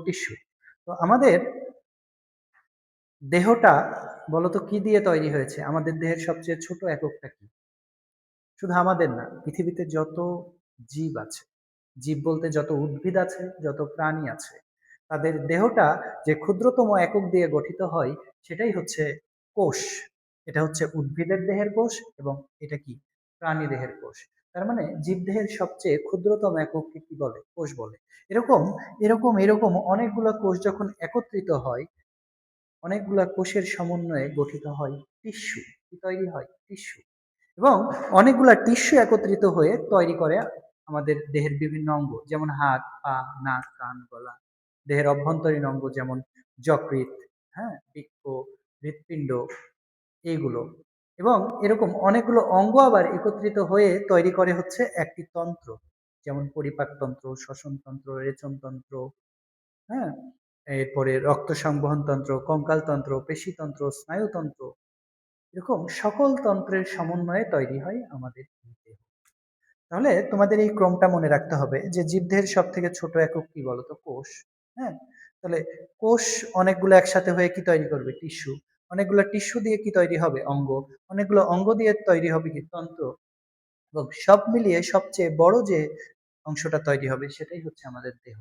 Tissue. তো আমাদের দেহটা বলতো কি দিয়ে তৈরি হয়েছে? আমাদের দেহের সবচেয়ে ছোট এককটা কি? শুধু আমাদের না, পৃথিবীতে যত জীব আছে, জীব বলতে যত উদ্ভিদ আছে, যত প্রাণী আছে, তাদের দেহটা যে ক্ষুদ্রতম একক দিয়ে গঠিত হয়, সেটাই হচ্ছে কোষ। এটা হচ্ছে উদ্ভিদের দেহের কোষ এবং এটা কি? প্রাণী দেহের কোষ। তার মানে জীবদেহের সবচেয়ে ক্ষুদ্রতম একককে কি বলে? কোষ বলে। এরকম এরকম অনেকগুলো কোষ যখন একত্রিত হয়, অনেকগুলা কোষের সমন্বয়ে গঠিত হয় টিস্যু। কি তৈরি হয়? টিস্যু। এবং অনেকগুলা টিস্যু একত্রিত হয়ে তৈরি করে আমাদের দেহের বিভিন্ন অঙ্গ, যেমন হাত, পা, নাক, কান, গলা। দেহের অভ্যন্তরীণ অঙ্গ যেমন যকৃৎ, হ্যাঁ, বৃক্ক, হৃৎপিণ্ড, এইগুলো। এবং এরকম অনেকগুলো অঙ্গ আবার একত্রিত হয়ে তৈরি করে হচ্ছে একটি তন্ত্র, যেমন পরিপাকতন্ত্র, শ্বসনতন্ত্র, রেচনতন্ত্র, হ্যাঁ, এরপরে রক্ত সংবহন তন্ত্র, কঙ্কালতন্ত্র, পেশিতন্ত্র, স্নায়ুতন্ত্র, এরকম সকল তন্ত্রের সমন্বয়ে তৈরি হয় আমাদের এই দেহ। তাহলে তোমাদের এই ক্রমটা মনে রাখতে হবে যে জীবদেহের সব থেকে ছোট একক কি বলতো? কোষ। হ্যাঁ, তাহলে কোষ অনেকগুলো একসাথে হয়ে কি তৈরি করবে? টিস্যু। অনেকগুলো টিস্যু দিয়ে কি তৈরি হবে? অঙ্গ। অনেকগুলো অঙ্গ দিয়ে তৈরি হবে কি? তন্ত্র। এবং সব মিলিয়ে সবচেয়ে বড় যে অংশটা তৈরি হবে সেটাই হচ্ছে আমাদের দেহ।